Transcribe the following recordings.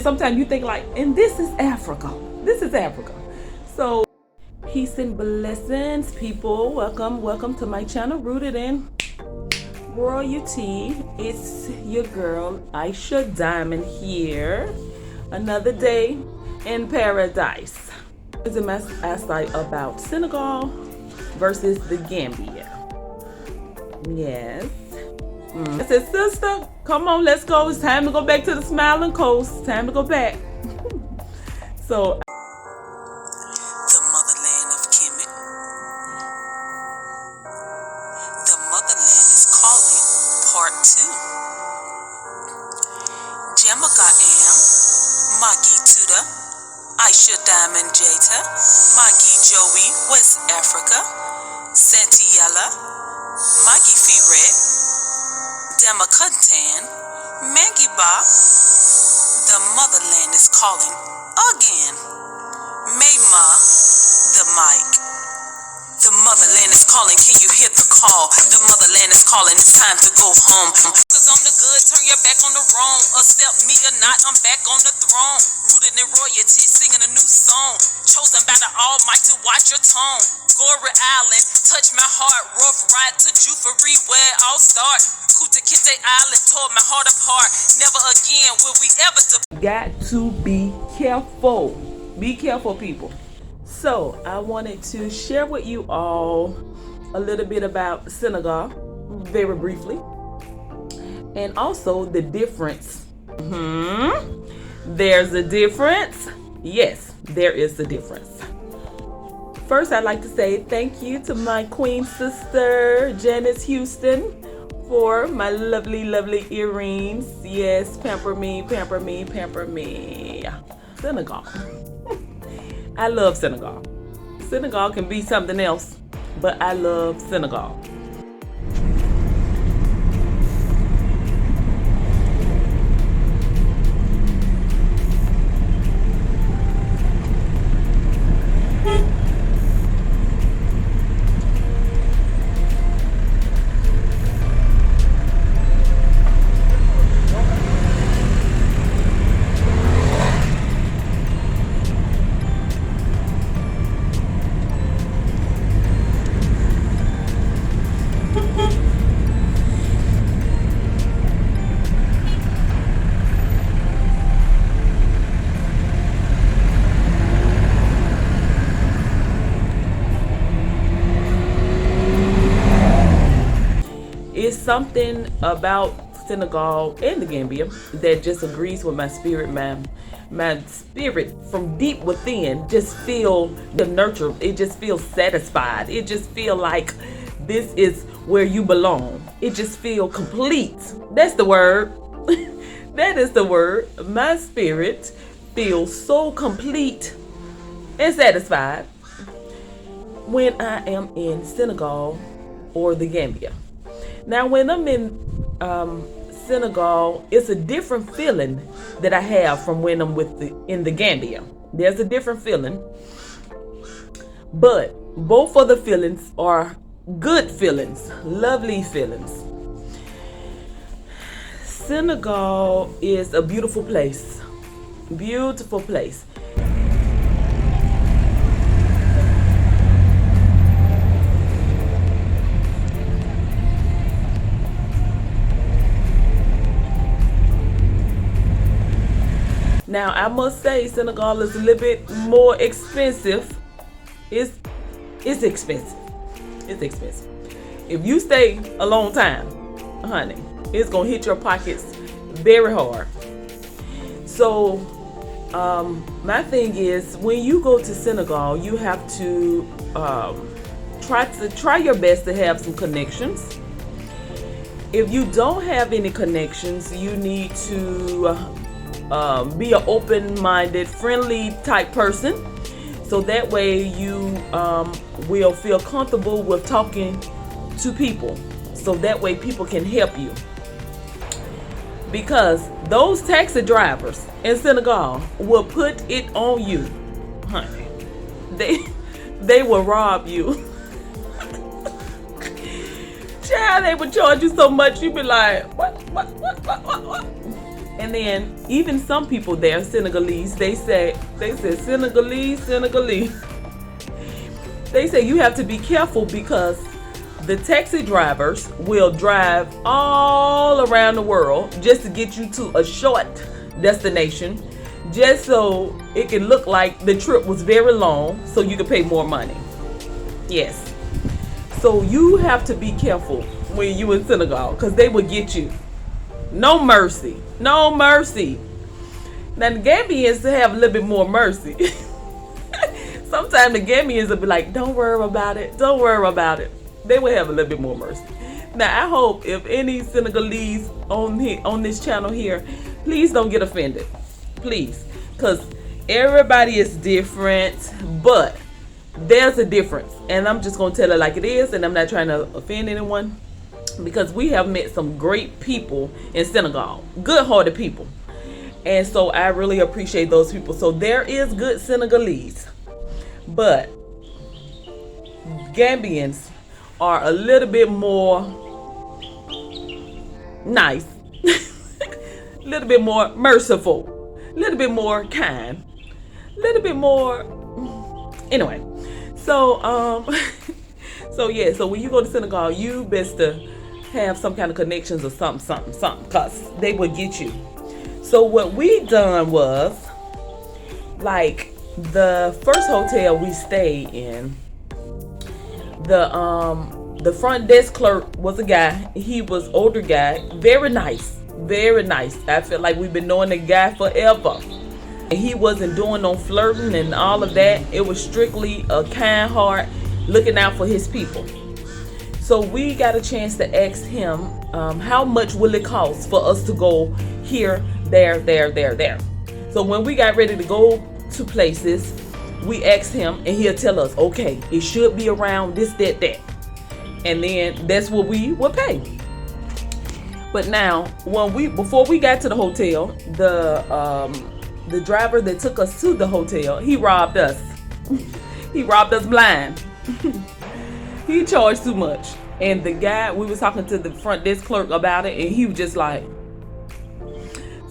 Sometimes you think like, and this is Africa. This is Africa. So peace and blessings, people. Welcome to my channel, Rooted in Royalty. It's your girl, Aisha Diamond here. Another day in paradise. This is my essay about Senegal versus the Gambia. Yes. I said, sister, come on, let's go. It's time to go back to the Smiling Coast. It's time to go back. So, the motherland of Kemet. The motherland is calling, part 2. Jemaga am, Magi Tuda, Aisha Diamond Jata, Magi Joey, West Africa, Santiella, Magi Firet, Demakuntan, Mangiba. The motherland is calling again. Mayma, the mic. The motherland is calling, can you hear the call? The motherland is calling, it's time to go home. Cause I'm the good, turn your back on the wrong. Accept me or not, I'm back on the throne. Rooted in royalty, singing a new song. Chosen by the Almighty, watch your tone. Gory Island, touch my heart. Rough ride to Jufery, where it all start. Kuta Kinte Island, tore my heart apart. Never again will we ever depart. got to be careful. Be careful, people. So, I wanted to share with you all a little bit about Senegal, very briefly. And also the difference. There's a difference. Yes, there is a difference. First, I'd like to say thank you to my queen sister, Janice Houston, for my lovely, lovely earrings. Yes, pamper me, pamper me, pamper me. Senegal. I love Senegal. Senegal can be something else, but I love Senegal. It's something about Senegal and the Gambia that just agrees with my spirit, my spirit from deep within just feel the nurture. It just feels satisfied. It just feel like this is where you belong. It just feel complete. That's the word. That is the word. My spirit feels so complete and satisfied when I am in Senegal or the Gambia. Now, when I'm in Senegal, it's a different feeling that I have from when I'm in the Gambia. There's a different feeling, but both of the feelings are good feelings, lovely feelings. Senegal is a beautiful place, beautiful place. Now, I must say Senegal is a little bit more expensive. It's expensive. It's expensive. If you stay a long time, honey, it's gonna hit your pockets very hard. So, my thing is, when you go to Senegal, you have to try your best to have some connections. If you don't have any connections, you need to be an open-minded, friendly type person, so that way you will feel comfortable with talking to people, so that way people can help you. Because those taxi drivers in Senegal will put it on you, honey. They will rob you. Child, they would charge you so much, you'd be like, what? And then even some people there, Senegalese, they said Senegalese. They say you have to be careful because the taxi drivers will drive all around the world just to get you to a short destination, just so it can look like the trip was very long so you can pay more money. Yes. So you have to be careful when you in Senegal because they will get you. No mercy. No mercy. Now the Gambians have a little bit more mercy. Sometimes the Gambians will be like, don't worry about it. Don't worry about it. They will have a little bit more mercy. Now I hope if any Senegalese on this channel here, please don't get offended. Please. Because everybody is different, but there's a difference. And I'm just going to tell it like it is, and I'm not trying to offend anyone. Because we have met some great people in Senegal, good-hearted people, and so I really appreciate those people. So there is good Senegalese, but Gambians are a little bit more nice, a little bit more merciful, a little bit more kind, a little bit more. Anyway, so so yeah, so when you go to Senegal, you best to have some kind of connections or something, because they will get you. So what we done was, like, the first hotel we stayed in, the front desk clerk was a guy. He was older guy, very nice, very nice. I feel like we've been knowing the guy forever. And he wasn't doing no flirting and all of that. It was strictly a kind heart, looking out for his people. So we got a chance to ask him, how much will it cost for us to go here, there. So when we got ready to go to places, we asked him and he'll tell us, okay, it should be around this, that. And then that's what we would pay. But now, before we got to the hotel, the driver that took us to the hotel, he robbed us. He robbed us blind. He charged too much. And the guy, we was talking to the front desk clerk about it, and he was just like,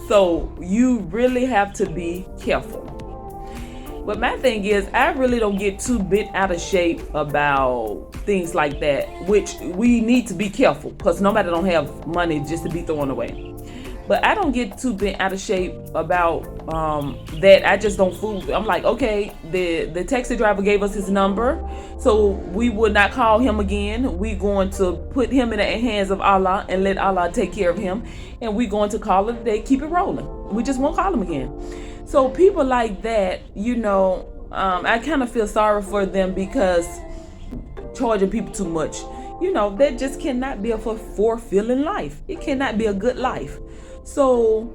so you really have to be careful. But my thing is, I really don't get too bent out of shape about things like that, which we need to be careful, because nobody don't have money just to be throwing away. But I don't get too bent out of shape about that. I just don't fool. I'm like, okay, the taxi driver gave us his number, so we would not call him again. We're going to put him in the hands of Allah and let Allah take care of him. And we're going to call it a day, keep it rolling. We just won't call him again. So people like that, I kind of feel sorry for them, because charging people too much, that just cannot be a fulfilling life. It cannot be a good life. So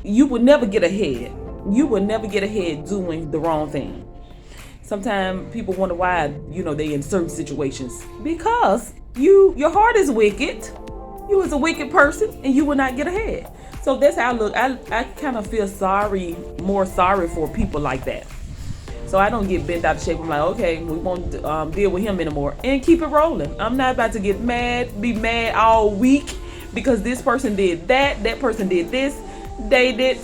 you would never get ahead. You would never get ahead doing the wrong thing. Sometimes people wonder why, they in certain situations. Because your heart is wicked. You is a wicked person and you will not get ahead. So that's how I look. I kind of feel more sorry for people like that. So I don't get bent out of shape. I'm like, okay, we won't deal with him anymore and keep it rolling. I'm not about to be mad all week because this person did that person did this, they did.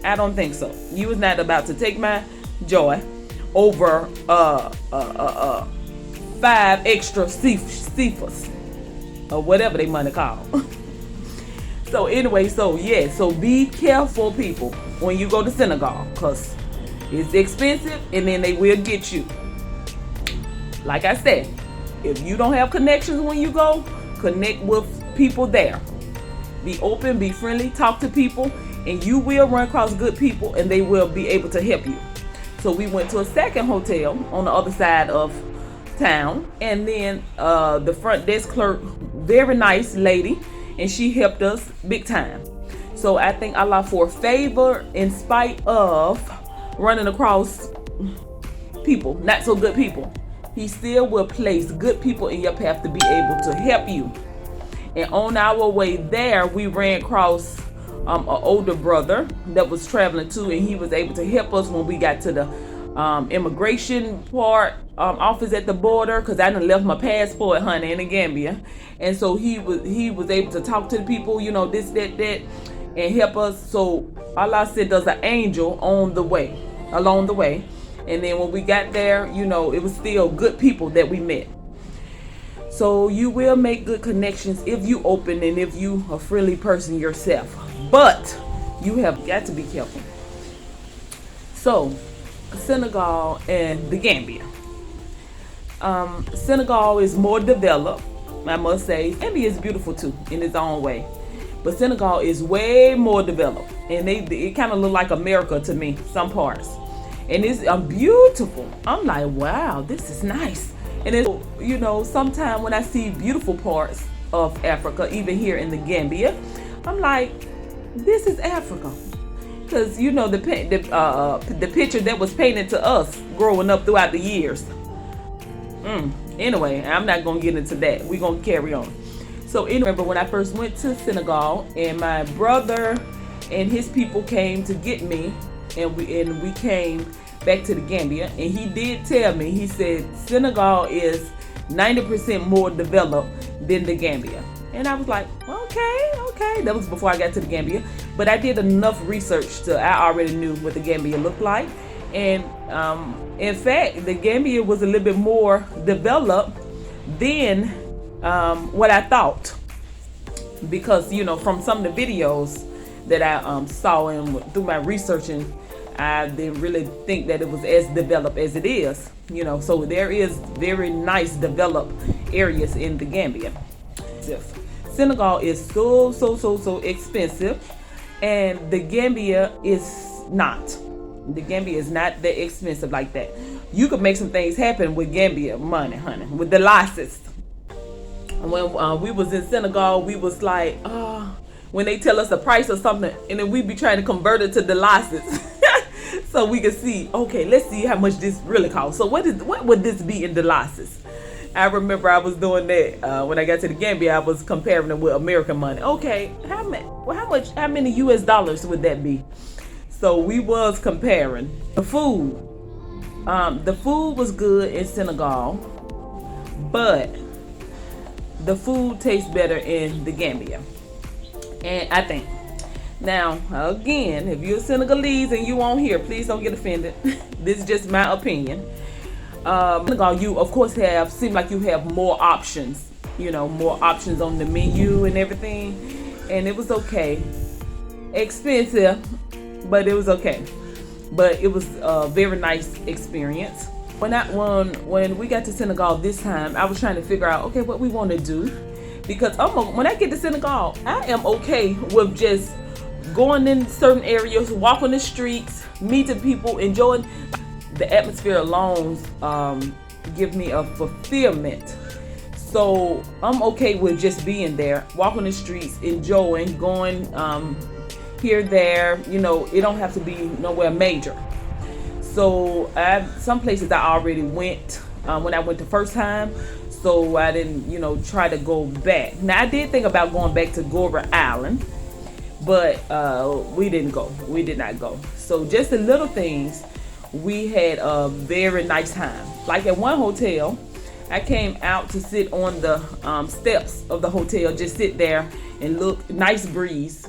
I don't think so. You was not about to take my joy over 5 extra CFAs or whatever they money call. So anyway, so be careful, people, when you go to Senegal, because it's expensive and then they will get you. Like I said, if you don't have connections when you go, connect with people there. Be open, be friendly, talk to people, and you will run across good people and they will be able to help you. So we went to a second hotel on the other side of town, and then the front desk clerk, very nice lady, and she helped us big time. So I thank Allah for favor in spite of running across people, not so good people. He still will place good people in your path to be able to help you. And on our way there, we ran across an older brother that was traveling too, and he was able to help us when we got to the immigration part office at the border, because I done left my passport, honey, in the Gambia. And so he was able to talk to the people, you know, this, that, and help us. So Allah sent us an angel along the way. And then when we got there, you know, it was still good people that we met. So you will make good connections if you open and if you a friendly person yourself. But you have got to be careful. So Senegal and the Gambia. Senegal is more developed, I must say. Gambia is beautiful too in its own way, but Senegal is way more developed, and it kind of look like America to me, some parts, and it's beautiful. I'm like, wow, this is nice. And it's, you know, sometimes when I see beautiful parts of Africa, even here in the Gambia, I'm like, this is Africa. Because, you know, the picture that was painted to us growing up throughout the years. Anyway, I'm not going to get into that. We're going to carry on. So, I remember when I first went to Senegal, and my brother and his people came to get me, and we came back to the Gambia, and he did tell me, he said, Senegal is 90% more developed than the Gambia. And I was like, okay. That was before I got to the Gambia. But I did enough research I already knew what the Gambia looked like. And in fact, the Gambia was a little bit more developed than what I thought. Because, you know, from some of the videos that I saw and through my researching, I didn't really think that it was as developed as it is. You know, so there is very nice developed areas in the Gambia. Senegal is so expensive, and the Gambia is not. The Gambia is not that expensive like that. You could make some things happen with Gambia money, honey, with the license. When we was in Senegal, we was like, when they tell us the price of something, and then we be trying to convert it to the license. So we can see, okay, let's see how much this really costs. So what would this be in the license? I remember I was doing that when I got to the Gambia. I was comparing it with American money. Okay, how many US dollars would that be? So we was comparing the food. The food was good in Senegal, but the food tastes better in the Gambia. And I think, now again, if you're Senegalese and you on here, please don't get offended. This is just my opinion. Senegal, you of course seem like you have more options, you know, more options on the menu and everything, and it was okay. Expensive, but it was okay. But it was a very nice experience. When we got to Senegal this time, I was trying to figure out, okay, what we want to do, because when I get to Senegal, I am okay with just going in certain areas, walking the streets, meeting people, enjoying. The atmosphere alone give me a fulfillment. So I'm okay with just being there, walking the streets, enjoying, going here, there. You know, it don't have to be nowhere major. So some places I already went when I went the first time. So I didn't, you know, try to go back. Now I did think about going back to Gorba Island, but we didn't go. We did not go. So just the little things. We had a very nice time. Like at one hotel, I came out to sit on the steps of the hotel, just sit there and look, nice breeze.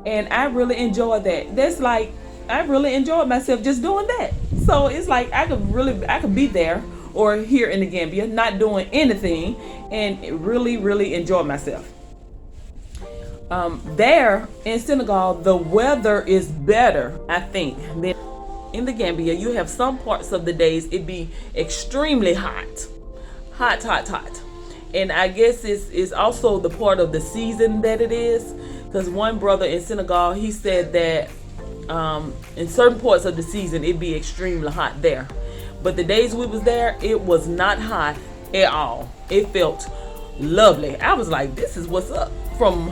And I really enjoyed that. That's like, I really enjoyed myself just doing that. So it's like I could be there or here in the Gambia, not doing anything, and really enjoy myself. There in Senegal, the weather is better, I think, than in the Gambia. You have some parts of the days it be extremely hot. And I guess it's also the part of the season that it is, because one brother in Senegal, he said that in certain parts of the season it be extremely hot there, but the days we was there, it was not hot at all. It felt lovely. I was like, this is what's up. From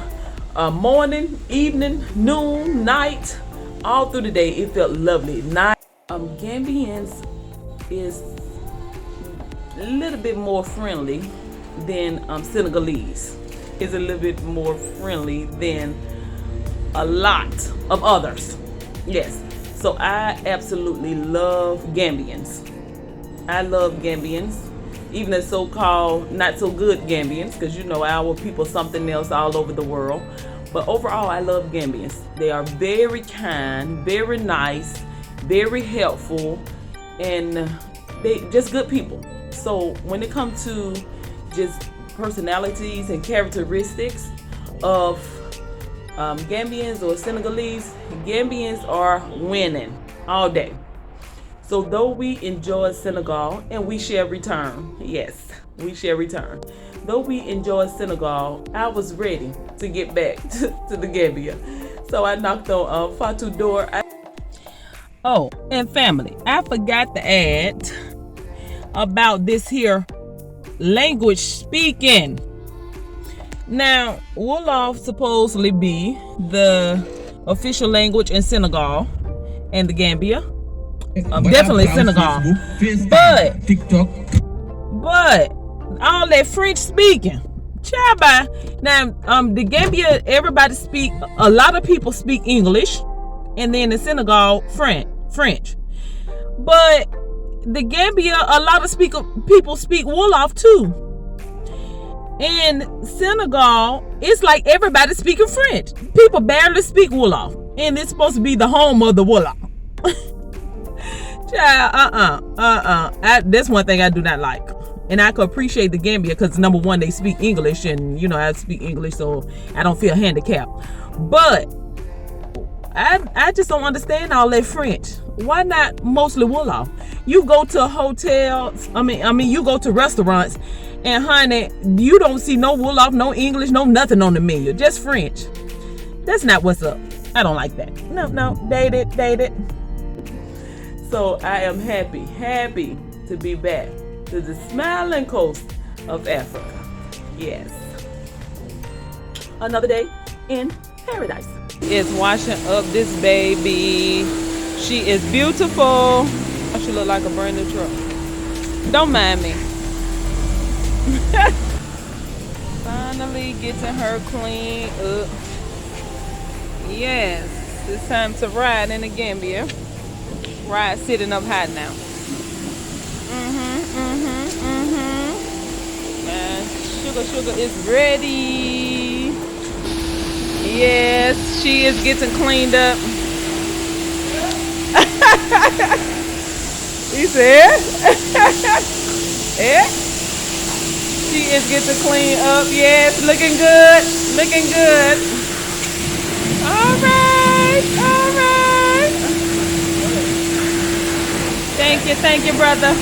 morning, evening, noon, night, all through the day, it felt lovely. Gambians is a little bit more friendly than Senegalese. Is a little bit more friendly than a lot of others. Yes. So I absolutely love Gambians. I love Gambians, even the so-called not so good Gambians, because you know our people something else all over the world. But overall, I love Gambians. They are very kind, very nice, very helpful, and they just good people. So when it comes to just personalities and characteristics of Gambians or Senegalese, Gambians are winning all day. So though we enjoy Senegal and we shall return, yes, we shall return. Though we enjoy Senegal, I was ready to get back to the Gambia. So I knocked on Fatu's door. Oh, and family, I forgot to add about this here language speaking. Now, Wolof supposedly be the official language in Senegal and the Gambia. Definitely Senegal. But TikTok. But all that French speaking. Child, now the Gambia, everybody speak, a lot of people speak English, and then in Senegal, French. But the Gambia, a lot of people speak Wolof too. In Senegal, it's like everybody speaking French. People barely speak Wolof, and it's supposed to be the home of the Wolof. Child, that's one thing I do not like. And I could appreciate the Gambia because number one, they speak English, and you know I speak English, so I don't feel handicapped. But I just don't understand all that French. Why not mostly Wolof? You go to hotels, I mean you go to restaurants, and honey, you don't see no Wolof, no English, no nothing on the menu, just French. That's not what's up. I don't like that. No, date it. So I am happy to be back to the smiling coast of Africa. Yes. Another day in paradise. Is washing up this baby. She is beautiful. She look like a brand new truck. Don't mind me. Finally getting her clean up. Yes, it's time to ride in the Gambia. Ride sitting up high now. And sugar is ready. Yes, she is getting cleaned up. He said, yeah. She is getting cleaned up. Yes, looking good. All right. Thank you, brother.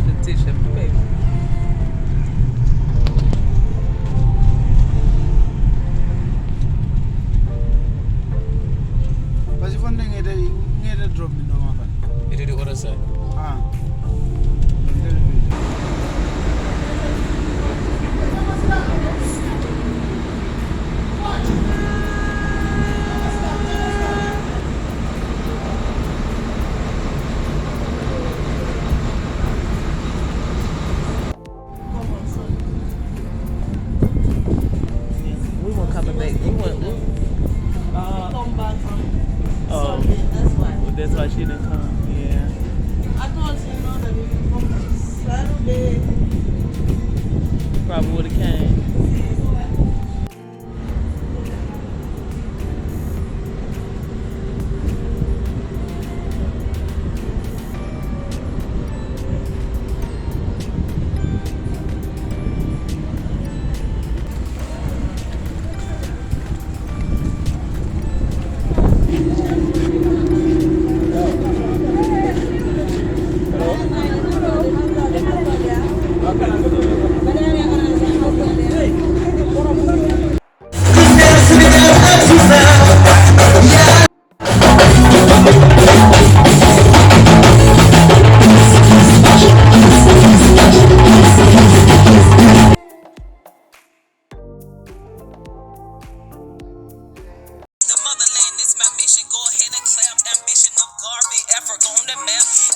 The tissue, baby. But if one thing it drop me no man. It is the other side. We won't come back. Come back on Oh, Sunday, that's why. well, that's why she didn't come. Yeah. I thought you know that if you come Saturday, Probably would have came.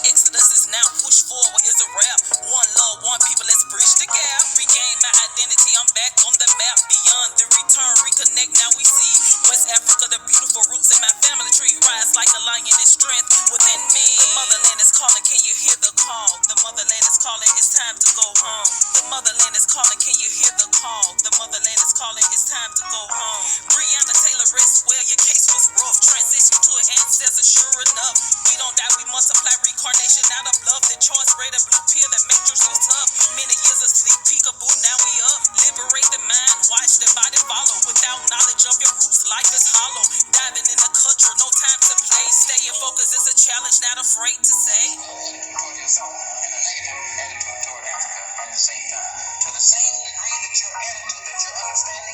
Exodus is now, push forward is a rap. One love, one people, let's bridge the gap. Regain my identity, I'm back on the map. Beyond the return, reconnect, now we see West Africa, the beautiful roots in my family tree. Rise like a lion in strength within me. The motherland is calling, can you hear the call? The motherland is calling, it's time to go home. The motherland is calling, can you hear the call? The motherland is calling, it's time to go home. Breonna Taylor, rest well, your case was rough. Transition to an ancestor, sure enough. We don't die, we multiply, reincarnation out of love. The choice, spray the blue pill, the matrix was tough. Many years of sleep, peekaboo, now we up. Liberate the mind, watch the body follow. Without knowledge of your roots, life is hollow. Diving in the culture, no time to play. Stay in focus, it's a challenge, not afraid to say. Toward yourself and a negative attitude toward Africa at the same time. To the same degree that your attitude, that your understanding